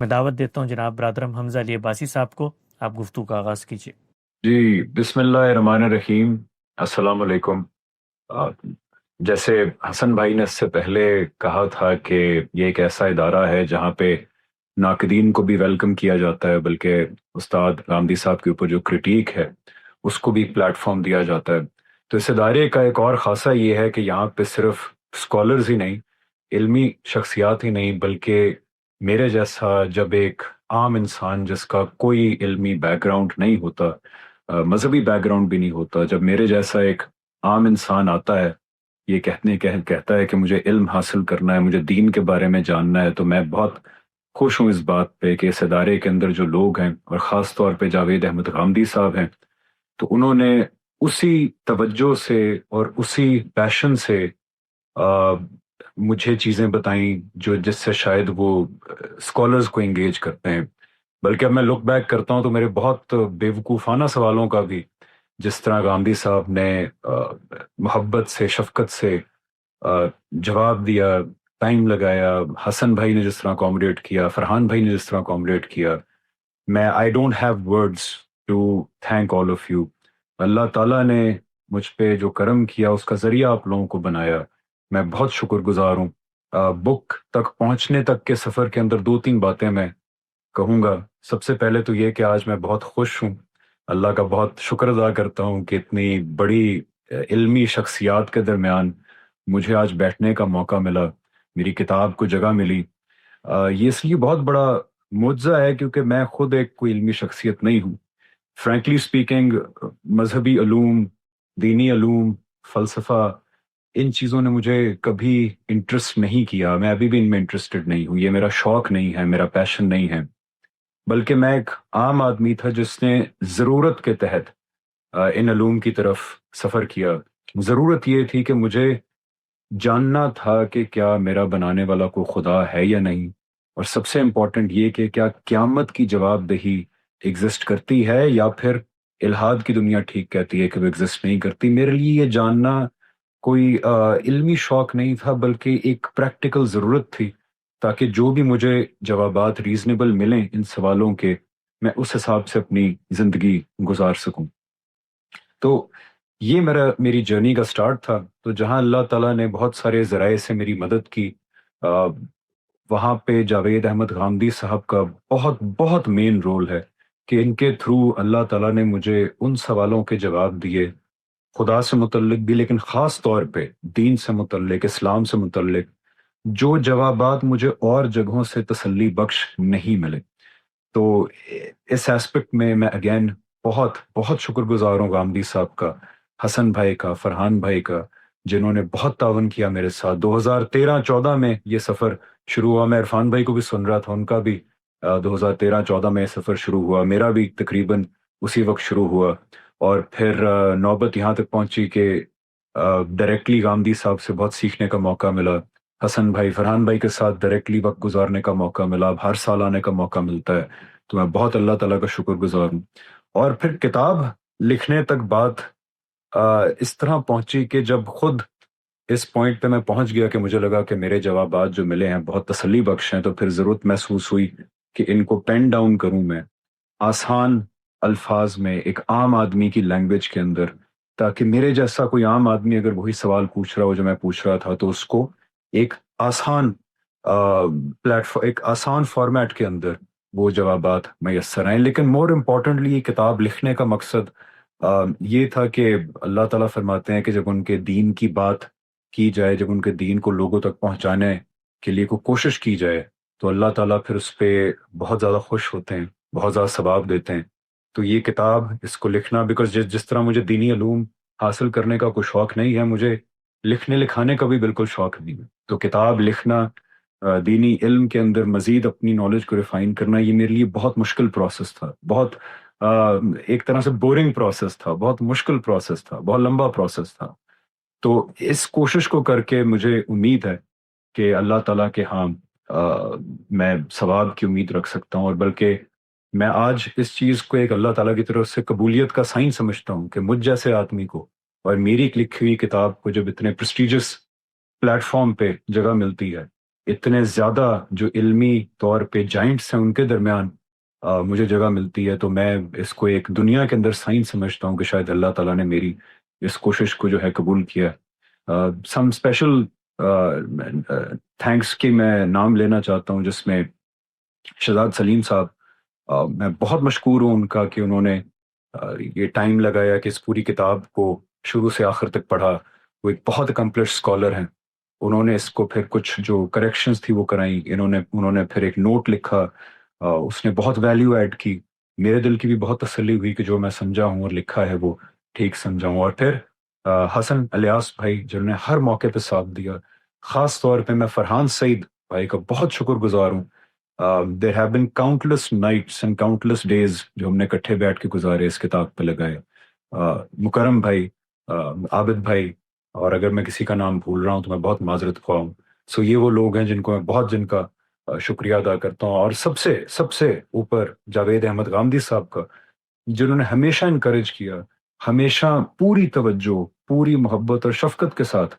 میں دعوت دیتا ہوں جناب برادرم حمزہ علی عباسی صاحب کو، آپ گفتگو کا آغاز کیجیے۔ جی، بسم اللہ الرحمن الرحیم۔ السلام علیکم۔ آ، جیسے حسن بھائی نے اس سے پہلے کہا تھا کہ یہ ایک ایسا ادارہ ہے جہاں پہ ناقدین کو بھی ویلکم کیا جاتا ہے، بلکہ استاد غامدی صاحب کے اوپر جو کرٹیک ہے اس کو بھی پلیٹ فارم دیا جاتا ہے۔ تو اس ادارے کا ایک اور خاصہ یہ ہے کہ یہاں پہ صرف اسکالرز ہی نہیں، علمی شخصیات ہی نہیں، بلکہ میرے جیسا جب ایک عام انسان جس کا کوئی علمی بیک گراؤنڈ نہیں ہوتا، مذہبی بیک گراؤنڈ بھی نہیں ہوتا، جب میرے جیسا ایک عام انسان آتا ہے یہ کہتا ہے کہ مجھے علم حاصل کرنا ہے، مجھے دین کے بارے میں جاننا ہے، تو میں بہت خوش ہوں اس بات پہ کہ اس ادارے کے اندر جو لوگ ہیں، اور خاص طور پہ جاوید احمد غامدی صاحب ہیں، تو انہوں نے اسی توجہ سے اور اسی پیشن سے آ، مجھے چیزیں بتائیں جو جس سے شاید وہ اسکالرز کو انگیج کرتے ہیں۔ بلکہ اب میں لک بیک کرتا ہوں تو میرے بہت بیوقوفانہ سوالوں کا بھی، جس طرح گاندھی صاحب نے محبت سے، شفقت سے جواب دیا، ٹائم لگایا، حسن بھائی نے جس طرح اکوموڈیٹ کیا، فرحان بھائی نے جس طرح اکوموڈیٹ کیا، میں I don't have words to thank all of you. Allah تعالیٰ نے مجھ پہ جو کرم کیا اس کا ذریعہ آپ لوگوں کو بنایا، میں بہت شکر گزار ہوں۔ بک تک پہنچنے تک کے سفر کے اندر دو تین باتیں میں کہوں گا۔ سب سے پہلے تو یہ کہ آج میں بہت خوش ہوں، اللہ کا بہت شکر ادا کرتا ہوں کہ اتنی بڑی علمی شخصیات کے درمیان مجھے آج بیٹھنے کا موقع ملا، میری کتاب کو جگہ ملی۔ یہ اس لیے بہت بڑا معجزہ ہے کیونکہ میں خود ایک کوئی علمی شخصیت نہیں ہوں۔ فرینکلی سپیکنگ، مذہبی علوم، دینی علوم، فلسفہ، ان چیزوں نے مجھے کبھی انٹرسٹ نہیں کیا، میں ابھی بھی ان میں انٹرسٹڈ نہیں ہوں، یہ میرا شوق نہیں ہے، میرا پیشن نہیں ہے۔ بلکہ میں ایک عام آدمی تھا جس نے ضرورت کے تحت ان علوم کی طرف سفر کیا۔ ضرورت یہ تھی کہ مجھے جاننا تھا کہ کیا میرا بنانے والا کوئی خدا ہے یا نہیں، اور سب سے امپورٹنٹ یہ کہ کیا قیامت کی جواب دہی ایگزسٹ کرتی ہے، یا پھر الہاد کی دنیا ٹھیک کہتی ہے کہ وہ ایگزسٹ نہیں کرتی۔ میرے لیے یہ جاننا کوئی علمی شوق نہیں تھا، بلکہ ایک پریکٹیکل ضرورت تھی، تاکہ جو بھی مجھے جوابات ریزنیبل ملیں ان سوالوں کے، میں اس حساب سے اپنی زندگی گزار سکوں۔ تو یہ میری جرنی کا سٹارٹ تھا۔ تو جہاں اللہ تعالیٰ نے بہت سارے ذرائع سے میری مدد کی، آ، وہاں پہ جاوید احمد غامدی صاحب کا بہت بہت مین رول ہے کہ ان کے تھرو اللہ تعالیٰ نے مجھے ان سوالوں کے جواب دیے، خدا سے متعلق بھی، لیکن خاص طور پہ دین سے متعلق، اسلام سے متعلق، جو جوابات مجھے اور جگہوں سے تسلی بخش نہیں ملے۔ تو اس ایسپیکٹ میں اگین بہت بہت شکر گزار ہوں غامدی صاحب کا، حسن بھائی کا، فرحان بھائی کا، جنہوں نے بہت تعاون کیا میرے ساتھ۔ 2013-14 میں یہ سفر شروع ہوا، میں عرفان بھائی کو بھی سن رہا تھا، ان کا بھی 2013-14 میں یہ سفر شروع ہوا، میرا بھی تقریباً اسی وقت شروع ہوا۔ اور پھر نوبت یہاں تک پہنچی کہ ڈائریکٹلی غامدی صاحب سے بہت سیکھنے کا موقع ملا، حسن بھائی، فرحان بھائی کے ساتھ ڈائریکٹلی وقت گزارنے کا موقع ملا، اب ہر سال آنے کا موقع ملتا ہے، تو میں بہت اللہ تعالیٰ کا شکر گزار ہوں۔ اور پھر کتاب لکھنے تک بات اس طرح پہنچی کہ جب خود اس پوائنٹ پہ میں پہنچ گیا کہ مجھے لگا کہ میرے جوابات جو ملے ہیں بہت تسلی بخش ہیں، تو پھر ضرورت محسوس ہوئی کہ ان کو پین ڈاؤن کروں میں آسان الفاظ میں، ایک عام آدمی کی لینگویج کے اندر، تاکہ میرے جیسا کوئی عام آدمی اگر وہی سوال پوچھ رہا ہو جو میں پوچھ رہا تھا، تو اس کو ایک آسان ایک آسان فارمیٹ کے اندر وہ جوابات میسر آئیں۔ لیکن مور امپورٹنٹلی یہ کتاب لکھنے کا مقصد یہ تھا کہ اللہ تعالیٰ فرماتے ہیں کہ جب ان کے دین کی بات کی جائے، جب ان کے دین کو لوگوں تک پہنچانے کے لیے کوئی کوشش کی جائے، تو اللہ تعالیٰ پھر اس پہ بہت زیادہ خوش ہوتے ہیں، بہت زیادہ ثواب دیتے ہیں۔ تو یہ کتاب، اس کو لکھنا، بیکاز جس طرح مجھے دینی علوم حاصل کرنے کا کوئی شوق نہیں ہے، مجھے لکھنے لکھانے کا بھی بالکل شوق نہیں ہے۔ تو کتاب لکھنا، دینی علم کے اندر مزید اپنی نالج کو ریفائن کرنا، یہ میرے لیے بہت مشکل پروسیس تھا، بہت ایک طرح سے بورنگ پروسیس تھا، بہت مشکل پروسیس تھا، بہت لمبا پروسیس تھا۔ تو اس کوشش کو کر کے مجھے امید ہے کہ اللہ تعالیٰ کے ہاں میں ثواب کی امید رکھ سکتا ہوں، اور بلکہ میں آج اس چیز کو ایک اللہ تعالیٰ کی طرف سے قبولیت کا سائن سمجھتا ہوں کہ مجھ جیسے آدمی کو اور میری لکھی ہوئی کتاب کو جب اتنے پریسٹیجس پلیٹ فارم پہ جگہ ملتی ہے، اتنے زیادہ جو علمی طور پہ جائنٹس ہیں ان کے درمیان مجھے جگہ ملتی ہے، تو میں اس کو ایک دنیا کے اندر سائن سمجھتا ہوں کہ شاید اللہ تعالیٰ نے میری اس کوشش کو جو ہے قبول کیا۔ سم اسپیشل تھینکس کی میں نام لینا چاہتا ہوں، جس میں شہزاد سلیم صاحب، میں بہت مشکور ہوں ان کا کہ انہوں نے یہ ٹائم لگایا کہ اس پوری کتاب کو شروع سے آخر تک پڑھا۔ وہ ایک بہت اکمپلش اسکالر ہیں، انہوں نے اس کو پھر کچھ جو کریکشنز تھی وہ کرائیں، انہوں نے پھر ایک نوٹ لکھا، اس نے بہت ویلیو ایڈ کی، میرے دل کی بھی بہت تسلی ہوئی کہ جو میں سمجھا ہوں اور لکھا ہے وہ ٹھیک سمجھا ہوں۔ اور پھر حسن الیاس بھائی جنہوں نے ہر موقع پہ ساتھ دیا، خاص طور پہ میں فرحان سعید بھائی کا بہت شکر گزار ہوں۔ There have been countless nights and countless days جو ہم نے اکٹھے بیٹھ کے گزارے، اس کتاب پہ لگائے۔ مکرم بھائی، عابد بھائی، اور اگر میں کسی کا نام بھول رہا ہوں تو میں بہت معذرت خواہ ہوں۔ سو یہ وہ لوگ ہیں جن کو میں جن کا شکریہ ادا کرتا ہوں، اور سب سے اوپر جاوید احمد غامدی صاحب کا، جنہوں نے ہمیشہ انکریج کیا، ہمیشہ پوری توجہ، پوری محبت اور شفقت کے ساتھ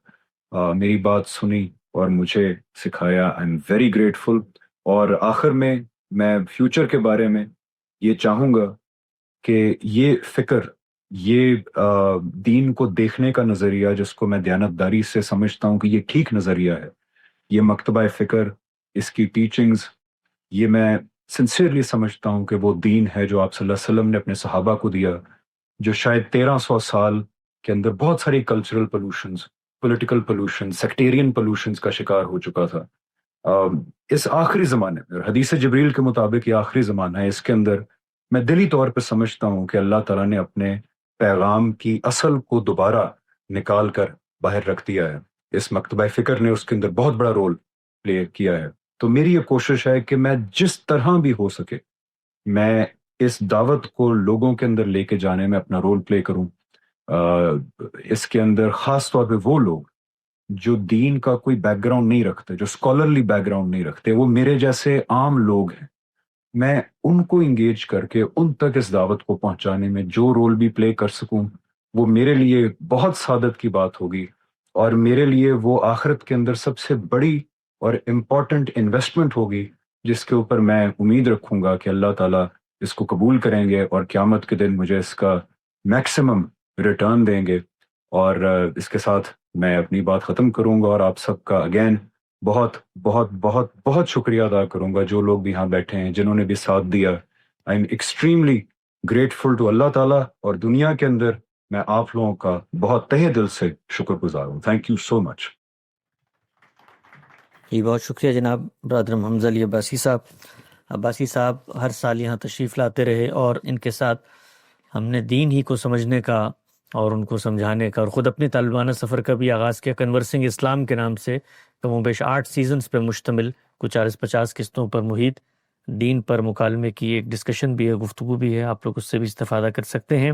میری بات سنی اور مجھے سکھایا۔ I am very grateful. اور آخر میں فیوچر کے بارے میں یہ چاہوں گا کہ یہ فکر، یہ دین کو دیکھنے کا نظریہ جس کو میں دیانتداری سے سمجھتا ہوں کہ یہ ٹھیک نظریہ ہے، یہ مکتبہ فکر، اس کی ٹیچنگز، یہ میں سنسیئرلی سمجھتا ہوں کہ وہ دین ہے جو آپ صلی اللہ علیہ وسلم نے اپنے صحابہ کو دیا، جو شاید 1300 سال کے اندر بہت ساری کلچرل پولوشنز، پولیٹیکل پولوشن، سیکٹیرین پولوشنز کا شکار ہو چکا تھا۔ اس آخری زمانے میں، اور حدیث جبریل کے مطابق یہ آخری زمانہ ہے، اس کے اندر میں دلی طور پہ سمجھتا ہوں کہ اللہ تعالیٰ نے اپنے پیغام کی اصل کو دوبارہ نکال کر باہر رکھ دیا ہے۔ اس مکتبہ فکر نے اس کے اندر بہت بڑا رول پلے کیا ہے۔ تو میری یہ کوشش ہے کہ میں جس طرح بھی ہو سکے میں اس دعوت کو لوگوں کے اندر لے کے جانے میں اپنا رول پلے کروں۔ اس کے اندر خاص طور پہ وہ لوگ جو دین کا کوئی بیک گراؤنڈ نہیں رکھتے، جو اسکالرلی بیک گراؤنڈ نہیں رکھتے، وہ میرے جیسے عام لوگ ہیں، میں ان کو انگیج کر کے ان تک اس دعوت کو پہنچانے میں جو رول بھی پلے کر سکوں، وہ میرے لیے بہت سعادت کی بات ہوگی، اور میرے لیے وہ آخرت کے اندر سب سے بڑی اور امپورٹنٹ انویسٹمنٹ ہوگی، جس کے اوپر میں امید رکھوں گا کہ اللہ تعالیٰ اس کو قبول کریں گے اور قیامت کے دن مجھے اس کا میکسیمم ریٹرن دیں گے۔ اور اس کے ساتھ میں اپنی بات ختم کروں گا، اور آپ سب کا اگین بہت بہت بہت بہت شکریہ ادا کروں گا، جو لوگ بھی یہاں بیٹھے ہیں، جنہوں نے بھی ساتھ دیا۔ I am extremely grateful to Allah تعالیٰ، اور دنیا کے اندر میں آپ لوگوں کا بہت تہہ دل سے شکر گزار ہوں۔ تھینک یو سو مچ۔ جی بہت شکریہ جناب برادر حمزہ علی عباسی صاحب۔ عباسی صاحب ہر سال یہاں تشریف لاتے رہے، اور ان کے ساتھ ہم نے دین ہی کو سمجھنے کا اور ان کو سمجھانے کا، اور خود اپنے طالبانہ سفر کا بھی آغاز کیا کنورسنگ اسلام کے نام سے، کم و بیش 8 سیزنز پہ مشتمل، کچھ 40-50 قسطوں پر محیط دین پر مکالمے کی ایک ڈسکشن بھی ہے، گفتگو بھی ہے، آپ لوگ اس سے بھی استفادہ کر سکتے ہیں۔